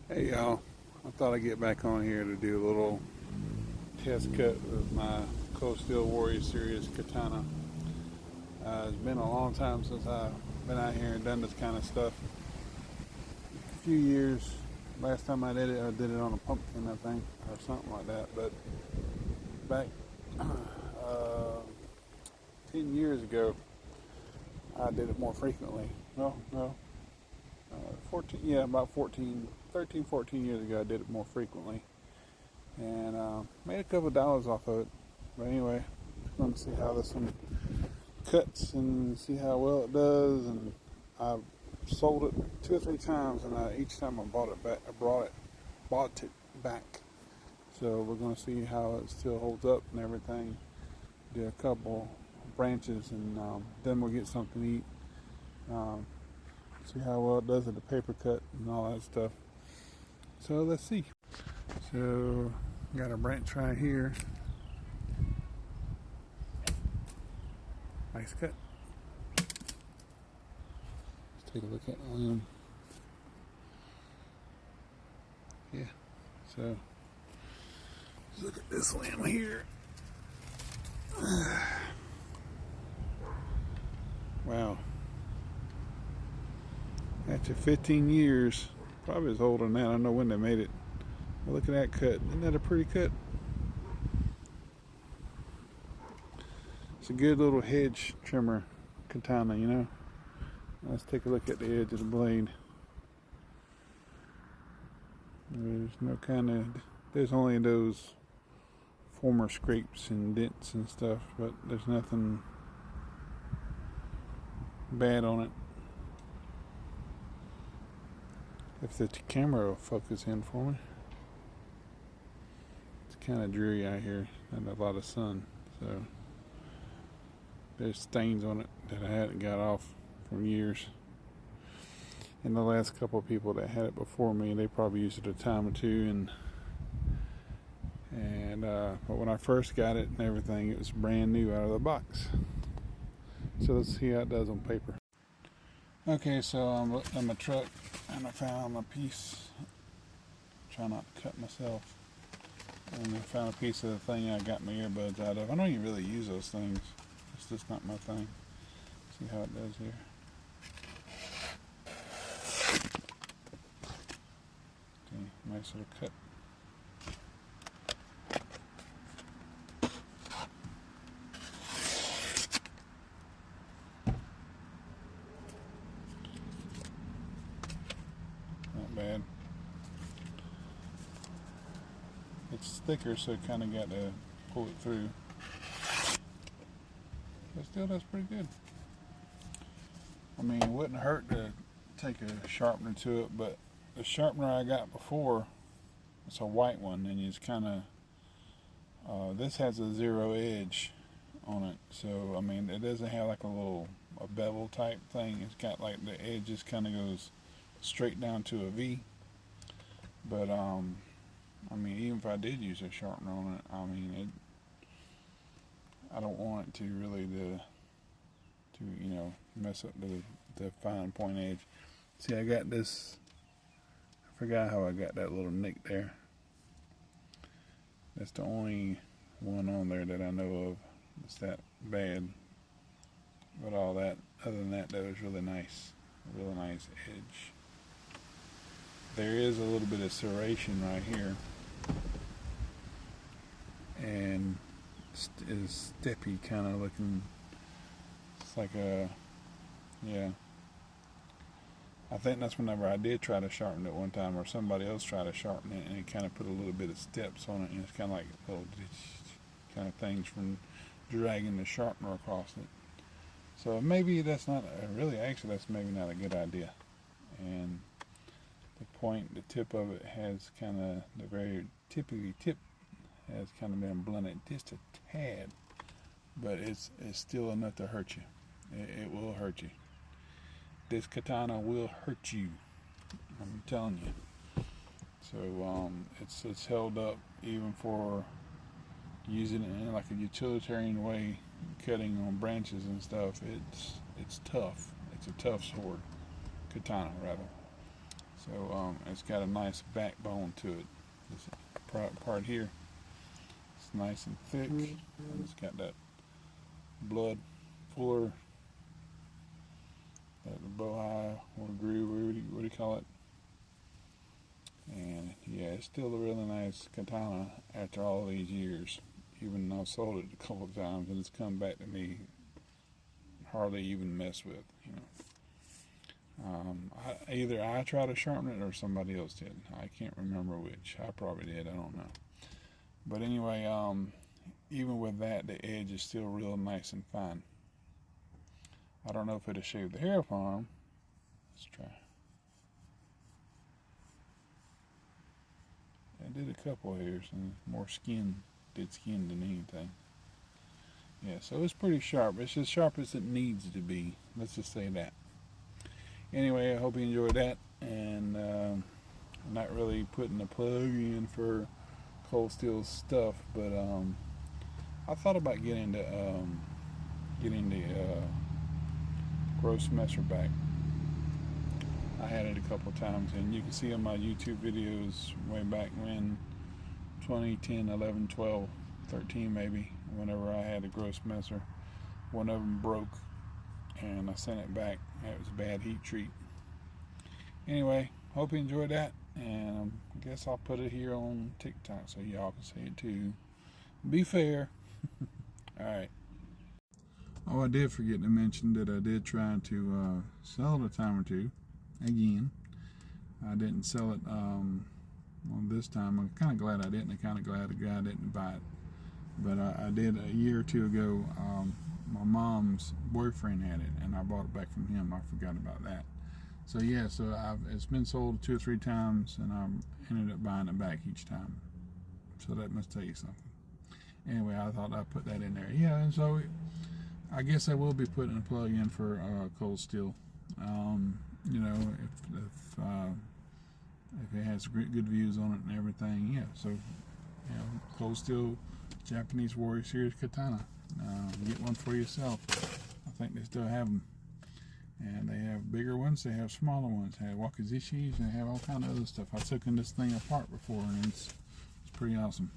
Hey y'all, I thought I'd get back on here to do a little test cut of my Cold Steel Warrior Series Katana. It's been a long time since I've been out here and done this kind of stuff. A few years. Last time I did it on a pumpkin, I think, or something like that. But back 10 years ago, I did it more frequently. No, 14, yeah, about 14, 13, 14 years ago, I did it more frequently. And made a couple of dollars off of it. But anyway, I'm going to see how this one cuts and see how well it does. And I've sold it 2 or 3 times, and each time I bought it back, bought it back. So we're going to see how it still holds up and everything. Do a couple branches, and then we'll get something to eat. Um, see how well it does at the paper cut and all that stuff. So let's see. So got a branch right here. Nice cut. Let's take a look at the limb. Yeah. So let's look at this limb here. Wow. After 15 years, probably is older than that. I don't know when they made it. But look at that cut. Isn't that a pretty cut? It's a good little hedge trimmer katana, you know. Let's take a look at the edge of the blade. There's only those former scrapes and dents and stuff, but there's nothing bad on it. If the camera will focus in for me. It's kind of dreary out here and a lot of sun, so there's stains on it that I hadn't got off from years. And the last couple of people that had it before me, they probably used it a time or two, but when I first got it and everything, it was brand new out of the box. So let's see how it does on paper. Okay, so I'm looking in my truck and I found a piece. Try not to cut myself. And I found a piece of the thing I got my earbuds out of. I don't even really use those things. It's just not my thing. See how it does here. Okay, nice little cut. Not bad. It's thicker, so it kind of got to pull it through. But still, that's pretty good. I mean, it wouldn't hurt to take a sharpener to it, but the sharpener I got before, it's a white one, and it's kind of, this has a zero edge on it. So, I mean, it doesn't have like a bevel type thing. It's got like the edge just kind of goes straight down to a V. But, I mean, even if I did use a sharpener on it, I mean, I don't want it to really mess up the fine point edge. See, I got this. I forgot how I got that little nick there. That's the only one on there that I know of. It's that bad. But all that, other than that, that was really nice. A really nice edge. There is a little bit of serration right here, and is steppy kind of looking. It's like yeah. I think that's whenever I did try to sharpen it one time, or somebody else tried to sharpen it, and it kind of put a little bit of steps on it, and it's kind of like little kind of things from dragging the sharpener across it. So maybe that's not that's maybe not a good idea. And the tip of it has kind of the very typically tip has kind of been blunted just a tad, but it's still enough to hurt you. It will hurt you. This katana will hurt you. I'm telling you. So it's held up even for using it in like a utilitarian way, cutting on branches and stuff. It's tough. It's a tough sword, katana rather. So it's got a nice backbone to it. This part here, it's nice and thick, and it's got that blood fuller, that bowhide or groove, what do you call it? And yeah, it's still a really nice katana after all these years. Even though I've sold it a couple of times and it's come back to me, hardly even mess with, you know. Either I tried to sharpen it or somebody else did. I can't remember which. I probably did. I don't know. But anyway, even with that, the edge is still real nice and fine. I don't know if it'll shave the hair farm. Let's try. I did a couple hairs and more skin. Did skin than anything. Yeah, so it's pretty sharp. It's as sharp as it needs to be. Let's just say that. Anyway, I hope you enjoyed that. And I'm not really putting a plug in for cold steel stuff, but I thought about getting the gross messer back. I had it a couple of times, and you can see on my YouTube videos way back when 2010, 11, 12, 13 maybe, whenever I had a gross messer. One of them broke, and I sent it back. It was a bad heat treat. Anyway, hope you enjoyed that, and I guess I'll put it here on TikTok so y'all can see it too. Be fair. Alright. Oh, I did forget to mention that I did try to sell it a time or two. Again, I didn't sell it well, this time. I'm kind of glad I didn't. I'm kind of glad the guy didn't buy it. But I did a year or two ago. My mom's boyfriend had it, and I bought it back from him. I forgot about that. So yeah, it's been sold 2 or 3 times, and I ended up buying it back each time. So that must tell you something. Anyway, I thought I'd put that in there. Yeah, and so I guess I will be putting a plug in for cold steel. You know, if it has good views on it and everything, yeah. So, you know, cold steel Japanese Warrior Series katana. Get one for yourself. I think they still have them. And they have bigger ones, they have smaller ones, they have wakizishis, and they have all kind of other stuff. I took this thing apart before, and it's pretty awesome.